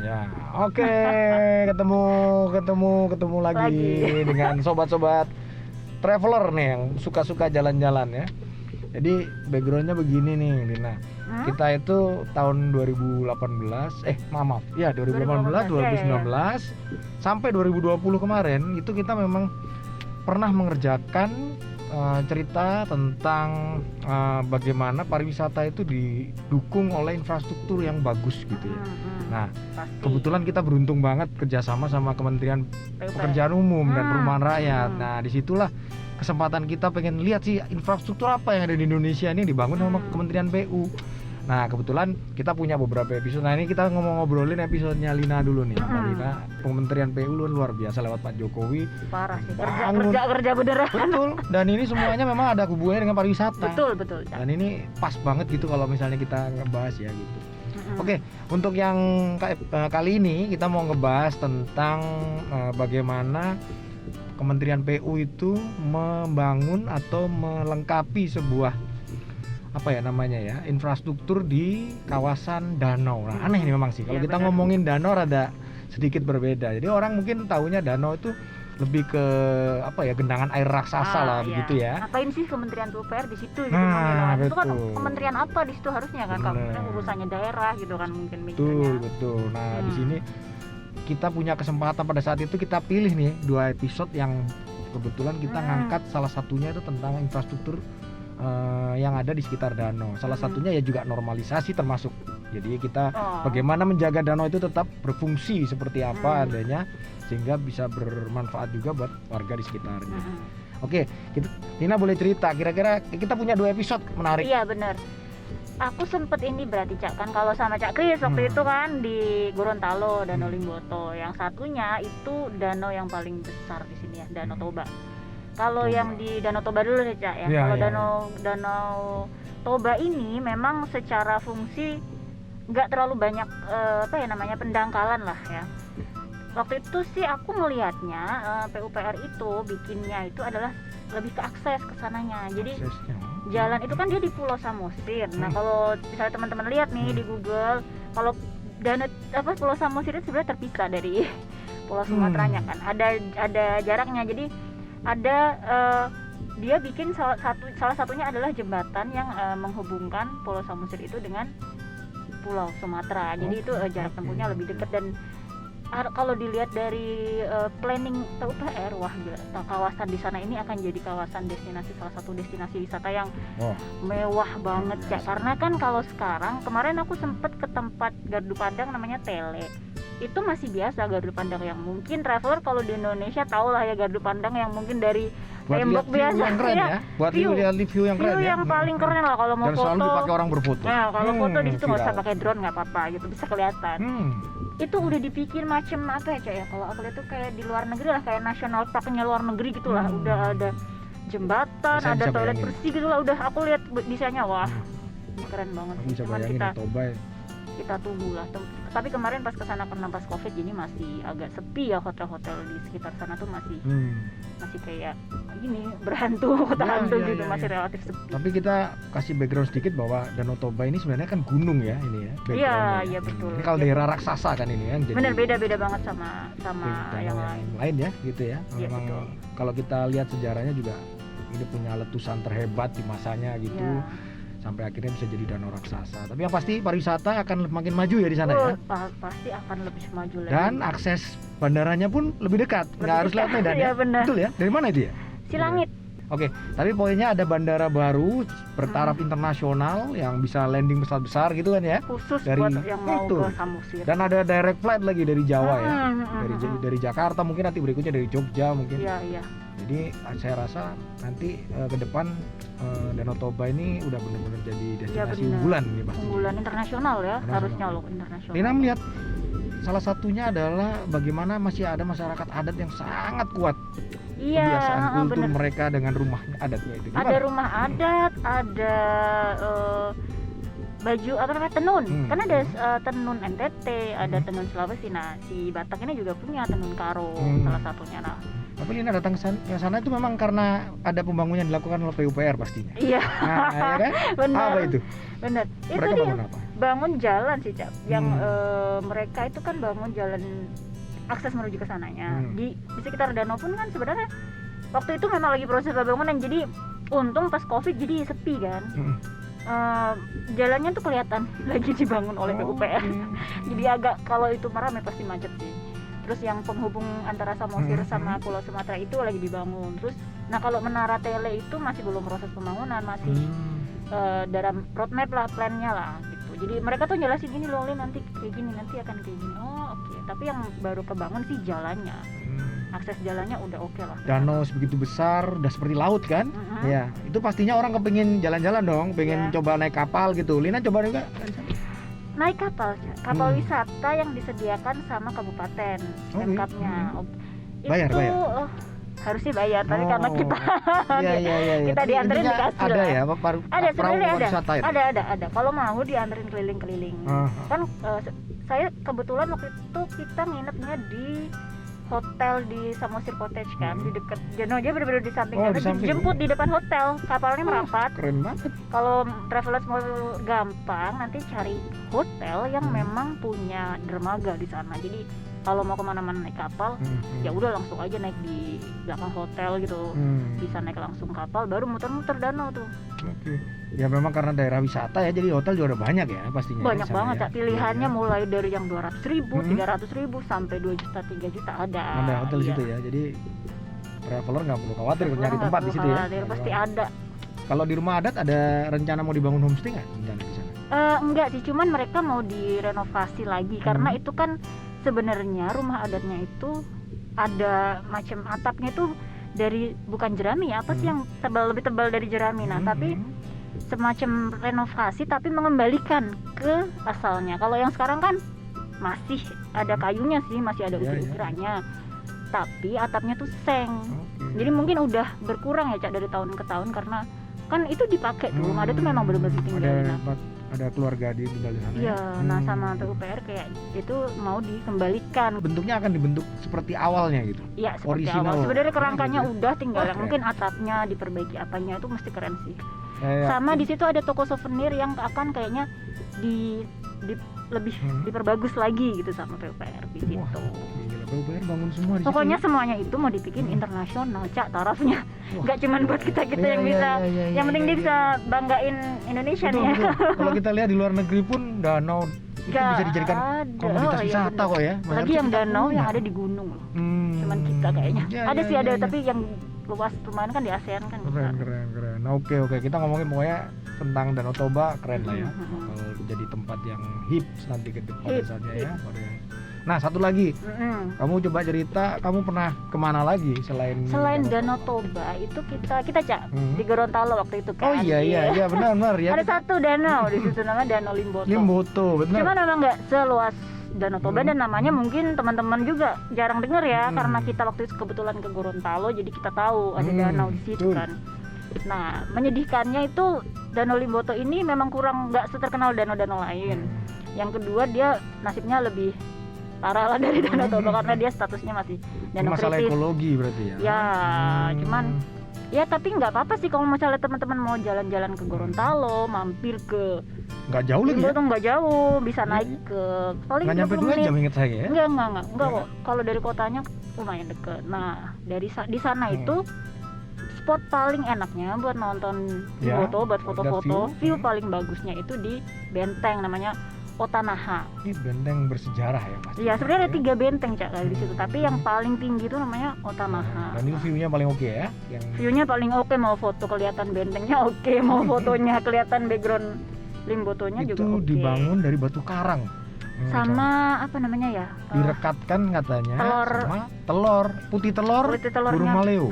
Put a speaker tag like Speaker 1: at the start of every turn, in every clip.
Speaker 1: Ya, oke, ketemu lagi dengan sobat-sobat traveler nih yang suka-suka jalan-jalan ya. Jadi backgroundnya begini nih, Lina. Kita itu tahun 2018, maaf, ya 2018, 2019 sampai 2020 kemarin itu kita memang pernah mengerjakan cerita tentang bagaimana pariwisata itu didukung oleh infrastruktur yang bagus gitu ya. Nah, kebetulan kita beruntung banget kerjasama sama Kementerian Pekerjaan Umum dan Perumahan Rakyat. Nah, disitulah kesempatan kita pengen lihat sih infrastruktur apa yang ada di Indonesia ini dibangun sama Kementerian PU. Nah, kebetulan kita punya beberapa episode. Nah, ini kita ngobrolin episodenya Lina dulu nih. Lina, Kementerian PU luar biasa lewat Pak Jokowi.
Speaker 2: Parah sih, kerja beneran.
Speaker 1: Betul. Dan ini semuanya memang ada hubungannya dengan pariwisata.
Speaker 2: Betul.
Speaker 1: Dan ini pas banget gitu kalau misalnya kita ngebahas ya gitu. Oke, untuk yang kali ini kita mau ngebahas tentang bagaimana Kementerian PU itu membangun atau melengkapi sebuah infrastruktur di kawasan danau. Nah, aneh ini memang sih. Kalau kita ngomongin danau rada sedikit berbeda. Jadi orang mungkin taunya danau itu lebih ke gendangan air raksasa lah begitu ya.
Speaker 2: Ngapain sih Kementerian PUPR di situ gitu? Itu kan kementerian apa di situ harusnya kan? Kementerian urusannya daerah gitu kan mungkin mikirnya.
Speaker 1: Betul. Nah, di sini kita punya kesempatan pada saat itu kita pilih nih 2 episode yang kebetulan kita ngangkat salah satunya itu tentang infrastruktur yang ada di sekitar danau. Salah satunya ya juga normalisasi termasuk. Jadi kita bagaimana menjaga danau itu tetap berfungsi seperti apa adanya sehingga bisa bermanfaat juga buat warga di sekitarnya. Oke, Lina boleh cerita kira-kira kita punya 2 episode menarik.
Speaker 2: Iya benar. Aku sempet ini berarti Cak kan kalau sama Cak Kris waktu itu kan di Gorontalo, Danau Limboto. Yang satunya itu danau yang paling besar di sini ya, Danau Toba. Kalau yang di Danau Toba dulu deh Cak ya. Kalau Danau Toba ini memang secara fungsi nggak terlalu banyak pendangkalan lah ya. Waktu itu sih aku melihatnya PUPR itu bikinnya itu adalah lebih ke akses ke sananya. Jadi jalan itu kan dia di Pulau Samosir. Nah, kalau misalnya teman-teman lihat nih di Google, kalau Pulau Samosir itu sebenarnya terpisah dari Pulau Sumateranya kan. Ada jaraknya. Jadi ada dia bikin salah satunya adalah jembatan yang menghubungkan Pulau Samosir itu dengan Pulau Sumatera. Jadi itu jarak tempuhnya lebih dekat dan kalau dilihat dari planning PUPR, wah gila, kawasan di sana ini akan jadi kawasan salah satu destinasi wisata yang mewah banget Cak. Karena kan kalau sekarang kemarin aku sempet ke tempat Gardu Pandang namanya Tele. Itu masih biasa Gardu Pandang yang mungkin traveler kalau di Indonesia tahu lah ya Gardu Pandang yang mungkin dari tembok biasa
Speaker 1: yang keren ya. Buat lihat view yang keren ya.
Speaker 2: Yang paling keren lah kalau mau
Speaker 1: dan
Speaker 2: foto.
Speaker 1: Dan selalu dipakai orang berfoto.
Speaker 2: Nah, kalau foto di situ nggak usah pakai drone nggak apa-apa gitu, bisa kelihatan. Itu udah dibikin macam apa ya Cak ya, kalau aku lihat tuh kayak di luar negeri lah, kayak national parknya luar negeri gitulah. Udah ada jembatan, ada toilet bersih gitulah, udah aku lihat desainnya wah keren banget.
Speaker 1: Cuman
Speaker 2: kita tunggu lah. Tapi kemarin pas kesana karena pas COVID jadi masih agak sepi ya, hotel-hotel di sekitar sana tuh masih kayak gini berhantu, kota hantu gitu, masih relatif sepi.
Speaker 1: Tapi kita kasih background sedikit bahwa Danau Toba ini sebenarnya kan gunung ya ini ya.
Speaker 2: Iya betul.
Speaker 1: Ini kalau daerah raksasa kan ini kan.
Speaker 2: Benar beda banget sama yang lain
Speaker 1: ya gitu ya. Memang kalau kita lihat sejarahnya juga ini punya letusan terhebat di masanya gitu. Sampai akhirnya bisa jadi danau raksasa. Tapi yang pasti pariwisata akan makin maju ya di sana ya.
Speaker 2: Pasti akan lebih maju lagi.
Speaker 1: Dan akses bandaranya pun lebih dekat, nggak harus lewat Medan ya. Betul ya. Dari mana itu ya?
Speaker 2: Silangit.
Speaker 1: Oke, tapi poinnya ada bandara baru bertaraf internasional yang bisa landing pesawat besar gitu kan ya.
Speaker 2: Khusus buat yang mau ke Samosir.
Speaker 1: Dan ada direct flight lagi dari Jawa ya. Dari Jakarta, mungkin nanti berikutnya dari Jogja mungkin.
Speaker 2: Iya.
Speaker 1: Jadi saya rasa nanti ke depan Danau Toba ini udah benar-benar jadi destinasi unggulan nih pasti.
Speaker 2: Unggulan internasional ya, harusnya loh internasional.
Speaker 1: Lina melihat salah satunya adalah bagaimana masih ada masyarakat adat yang sangat kuat. Kebiasaan kultur mereka dengan rumah adatnya itu. Gimana?
Speaker 2: Ada rumah adat, ada baju tenun. Kan ada tenun NTT, ada tenun Sulawesi. Nah, si Batak ini juga punya tenun karo salah satunya. Nah,
Speaker 1: tapi Lina datang ke sana itu memang karena ada pembangunan dilakukan oleh PUPR pastinya.
Speaker 2: Iya.
Speaker 1: Nah, ya kan?
Speaker 2: Benar.
Speaker 1: Apa itu?
Speaker 2: Benar.
Speaker 1: Mereka bangun apa?
Speaker 2: bangun jalan sih Cak. Yang mereka itu kan bangun jalan akses menuju ke sananya. Di sekitar danau pun kan sebenarnya waktu itu memang lagi proses pembangunan, jadi untung pas Covid jadi sepi kan. Jalannya tuh kelihatan lagi dibangun oleh PUPR. Jadi agak, kalau itu ramai pasti macet sih. Terus yang penghubung antara Samosir sama Pulau Sumatera itu lagi dibangun. Terus nah kalau menara tele itu masih belum proses pembangunan, masih dalam roadmap lah, plannya lah gitu. Jadi mereka tuh jelasin gini loh, nanti kayak gini, nanti akan kayak gini. Oh oke. Tapi yang baru kebangun sih jalannya. Akses jalannya udah oke lah.
Speaker 1: Danau sebegitu besar, udah seperti laut kan? Ya, itu pastinya orang kepengin jalan-jalan dong, pengen coba naik kapal gitu. Lina coba juga?
Speaker 2: Naik kapal, kapal wisata yang disediakan sama kabupaten, lengkapnya.
Speaker 1: Bayar.
Speaker 2: Harusnya bayar, tapi karena kita kita dianterin dikasih
Speaker 1: ada
Speaker 2: lah.
Speaker 1: Ya,
Speaker 2: ada sebenarnya
Speaker 1: wisata itu?
Speaker 2: Ada. Kalau mau dianterin keliling-keliling. Kan saya kebetulan waktu itu kita nginepnya di hotel di Samosir Cottage kan, di dekat Danau aja, benar-benar di samping. Dijemput di depan hotel, kapalnya merapat.
Speaker 1: Keren banget.
Speaker 2: Kalau travelers mau gampang, nanti cari hotel yang memang punya dermaga di sana. Jadi kalau mau kemana-mana naik kapal, ya udah langsung aja naik di belakang hotel gitu. Bisa naik langsung kapal, baru muter-muter danau tuh.
Speaker 1: Oke. Ya memang karena daerah wisata ya, jadi hotel juga ada banyak ya pastinya.
Speaker 2: Banyak banget ya. Pilihannya mulai dari yang 200.000, 300.000 sampai 2 juta, 3 juta ada.
Speaker 1: Ada hotel di situ ya. Jadi traveler nggak perlu khawatir nyari tempat di situ ya.
Speaker 2: Pasti ada.
Speaker 1: Kalau di rumah adat ada rencana mau dibangun homestay nggak rencana di sana?
Speaker 2: Enggak sih, cuman mereka mau direnovasi lagi karena itu kan sebenarnya rumah adatnya itu ada macam atapnya itu dari, bukan jerami ya, apa sih yang lebih tebal dari jerami. Nah, tapi semacam renovasi tapi mengembalikan ke asalnya. Kalau yang sekarang kan masih ada kayunya sih, masih ada ukir-ukirannya. Tapi atapnya tuh seng. Jadi mungkin udah berkurang ya Cak dari tahun ke tahun, karena kan itu dipakai tuh. Rumah adat tuh memang benar-benar ditinggalin.
Speaker 1: Ada keluarga di sana.
Speaker 2: Iya, nah sama PUPR kayak itu mau dikembalikan.
Speaker 1: Bentuknya akan dibentuk seperti awalnya gitu.
Speaker 2: Iya, seperti
Speaker 1: original.
Speaker 2: awal. Sebenarnya kerangkanya udah, tinggal mungkin atapnya diperbaiki, apanya itu mesti keren sih. Sama di situ ada toko souvenir yang akan kayaknya lebih diperbagus lagi gitu sama PUPR di situ.
Speaker 1: Gila, PUPR bangun semua di situ.
Speaker 2: Pokoknya semuanya itu mau dibikin internasional, Cak, tarafnya. Nggak cuma buat kita yang bisa. Yang penting dia bisa banggain Indonesia nih ya.
Speaker 1: Kalau kita lihat di luar negeri pun danau itu bisa dijadikan komoditas wisata kok ya.
Speaker 2: Lagi yang danau yang ada di gunung loh. Cuman kita kayaknya. Ada sih ada, tapi yang luas lumayan kan di ASEAN kan.
Speaker 1: Keren. Nah, oke. Kita ngomongin pokoknya tentang Danau Toba, keren lah ya. Kalau jadi tempat yang hip nanti ke depannya ya. Nah, satu lagi. Kamu coba cerita, kamu pernah kemana lagi selain
Speaker 2: Danau Toba itu kita Cak di Gorontalo waktu itu kan.
Speaker 1: Oh iya benar ya.
Speaker 2: Ada satu danau di situ namanya Danau Limboto.
Speaker 1: Benar.
Speaker 2: Cuma memang nggak seluas Danau Toba dan namanya mungkin teman-teman juga jarang dengar ya, karena kita waktu itu kebetulan ke Gorontalo jadi kita tahu ada danau di situ kan. Nah, menyedihkannya itu Danau Limboto ini memang kurang, nggak seterkenal danau-danau lain. Yang kedua dia nasibnya lebih parah lah dari Danau Toba karena dia statusnya masih danau
Speaker 1: masalah
Speaker 2: kritis.
Speaker 1: Ekologi berarti ya.
Speaker 2: Ya, cuman ya tapi nggak apa-apa sih kalau misalnya teman-teman mau jalan-jalan ke Gorontalo, mampir ke
Speaker 1: Nggak jauh lagi ya?
Speaker 2: Nggak jauh, bisa naik ke paling
Speaker 1: nggak nyampe 2 jam inget saya ya?
Speaker 2: Enggak kok. Kalau dari kotanya lumayan deket. Nah, dari di sana itu spot paling enaknya buat nonton foto, buat foto-foto, view paling bagusnya itu di benteng namanya Otanaha.
Speaker 1: Ini benteng bersejarah ya Mas?
Speaker 2: Iya, sebenarnya ada 3 benteng Cak di situ, tapi yang paling tinggi itu namanya Otanaha.
Speaker 1: Dan itu view-nya paling oke ya?
Speaker 2: View-nya paling oke, mau foto kelihatan bentengnya oke, mau fotonya kelihatan background Limbotonya juga oke.
Speaker 1: Itu dibangun dari batu karang.
Speaker 2: Sama apa namanya ya?
Speaker 1: Direkatkan katanya sama putih telur
Speaker 2: burung
Speaker 1: maleo.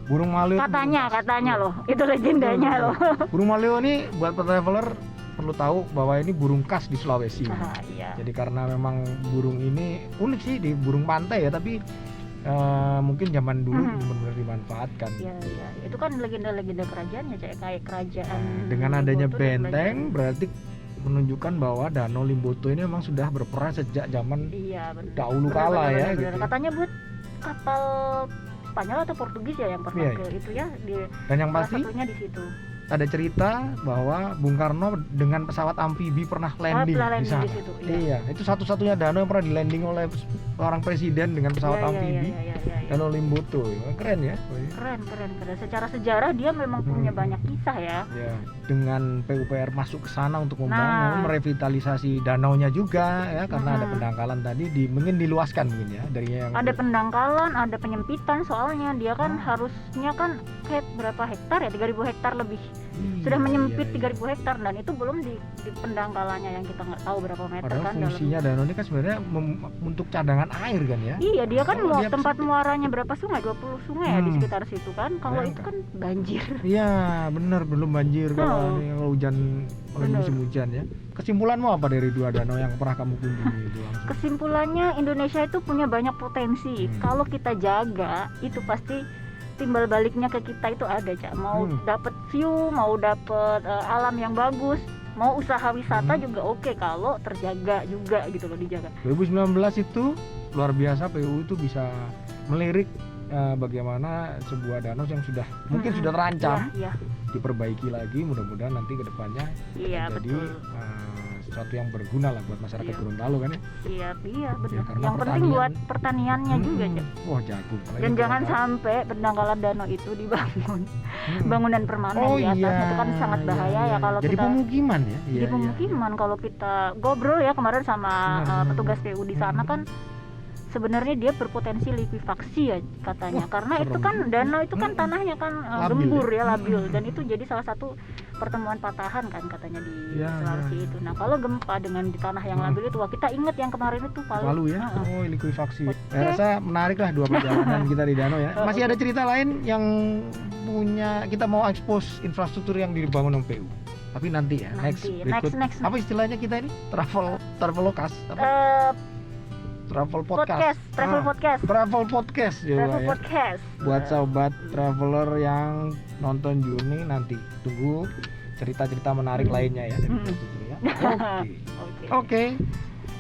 Speaker 1: Burung maleo
Speaker 2: katanya loh, itu legendanya loh.
Speaker 1: Burung maleo ini buat traveler perlu tahu bahwa ini burung khas di Sulawesi.
Speaker 2: Iya.
Speaker 1: Jadi karena memang burung ini unik sih, di burung pantai ya, tapi mungkin zaman dulu benar-benar dimanfaatkan.
Speaker 2: Iya. Itu kan legenda-legenda kerajaannya, kayak kerajaan.
Speaker 1: Dengan adanya benteng berarti menunjukkan bahwa Danau Limboto ini memang sudah berperan sejak zaman dahulu kala ya. Gitu.
Speaker 2: Katanya buat kapal Spanyol atau Portugis ya yang pernah ke itu ya.
Speaker 1: Dan yang pasti
Speaker 2: satunya di situ.
Speaker 1: ada cerita bahwa Bung Karno dengan pesawat amfibi pernah landing
Speaker 2: pernah
Speaker 1: di
Speaker 2: landing
Speaker 1: sana.
Speaker 2: di situ, iya.
Speaker 1: Iya, itu satu-satunya danau yang pernah di-landing oleh seorang presiden dengan pesawat amfibi.
Speaker 2: Iya.
Speaker 1: Danau Limboto, keren ya.
Speaker 2: Keren. Secara sejarah dia memang punya banyak kisah ya.
Speaker 1: Ya, dengan PUPR masuk ke sana untuk membangun,
Speaker 2: Nah.
Speaker 1: merevitalisasi danaunya juga ya, karena ada pendangkalan tadi mungkin diluaskan mungkin ya dari yang
Speaker 2: Ada pendangkalan, ada penyempitan, soalnya dia kan harusnya kan berapa hektar ya, 3.000 hektar lebih. Sudah menyempit 3.000 hektar dan itu belum di pendangkalannya yang kita nggak tahu berapa meter.
Speaker 1: Padahal
Speaker 2: kan
Speaker 1: fungsinya danau ini kan sebenarnya untuk cadangan air kan ya.
Speaker 2: Iya, dia kan
Speaker 1: Kalau dia
Speaker 2: tempat
Speaker 1: sempit.
Speaker 2: muaranya berapa sungai? 20 sungai ya di sekitar situ kan. Kalau itu kan banjir.
Speaker 1: Iya, benar, belum banjir kalau hujan, lagi
Speaker 2: Bener.
Speaker 1: musim hujan ya. Kesimpulanmu apa dari dua danau yang pernah kamu kunjungi itu langsung?
Speaker 2: Kesimpulannya Indonesia itu punya banyak potensi. Kalau kita jaga, itu pasti timbal baliknya ke kita itu ada, Cak. Mau dapet view, mau dapet alam yang bagus, mau usaha wisata juga oke kalau terjaga juga gitu loh, dijaga.
Speaker 1: 2019 itu luar biasa, PU itu bisa melirik bagaimana sebuah danau yang sudah mungkin sudah terancam
Speaker 2: Iya.
Speaker 1: diperbaiki lagi, mudah-mudahan nanti ke depannya
Speaker 2: Iya,
Speaker 1: jadi
Speaker 2: betul.
Speaker 1: sesuatu yang berguna lah buat masyarakat
Speaker 2: Iya.
Speaker 1: Gorontalo kan ya.
Speaker 2: Iya, benar.
Speaker 1: karena
Speaker 2: Yang penting buat pertaniannya juga, Cak.
Speaker 1: Wah, jagung. Apalagi
Speaker 2: Dan jangan
Speaker 1: Gorontalo.
Speaker 2: sampai pendangkalan danau itu dibangun bangunan permanen
Speaker 1: Oh
Speaker 2: di atasnya,
Speaker 1: iya,
Speaker 2: itu kan sangat bahaya
Speaker 1: iya,
Speaker 2: ya
Speaker 1: iya.
Speaker 2: kalau
Speaker 1: jadi
Speaker 2: kita
Speaker 1: pemukiman ya.
Speaker 2: jadi pemukiman. Kalau kita ngobrol ya kemarin sama
Speaker 1: Benar.
Speaker 2: petugas PU di sana kan sebenarnya dia berpotensi likuifaksi ya katanya.
Speaker 1: Wah,
Speaker 2: karena
Speaker 1: serem
Speaker 2: itu kan
Speaker 1: juga.
Speaker 2: danau itu kan tanahnya kan
Speaker 1: Labil
Speaker 2: gembur
Speaker 1: ya?
Speaker 2: ya, labil, dan itu jadi salah satu pertemuan patahan kan katanya di
Speaker 1: Iya,
Speaker 2: Sulawesi
Speaker 1: iya.
Speaker 2: itu. Nah, kalau gempa dengan di tanah yang labil itu, wah, kita ingat yang kemarin itu
Speaker 1: Palu ya.
Speaker 2: Heeh.
Speaker 1: Oh, likuifaksi.
Speaker 2: Oke.
Speaker 1: Saya rasa menarik lah dua perjalanan kita di danau ya. Masih ada cerita lain yang punya kita mau expose infrastruktur yang dibangun oleh PU. Tapi nanti ya,
Speaker 2: Nanti,
Speaker 1: berikut.
Speaker 2: next.
Speaker 1: Apa istilahnya kita ini? Travelokas apa? Travel podcast.
Speaker 2: Travel podcast.
Speaker 1: Travel podcast juga
Speaker 2: Travel
Speaker 1: ya.
Speaker 2: podcast.
Speaker 1: Buat sobat traveler yang nonton Juni, nanti tunggu cerita-cerita menarik lainnya ya dari infrastruktur ya. Oke.
Speaker 2: Oke.
Speaker 1: Oke.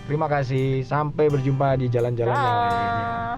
Speaker 1: Terima kasih. Sampai berjumpa di jalan-jalan yang lainnya.
Speaker 2: Dah.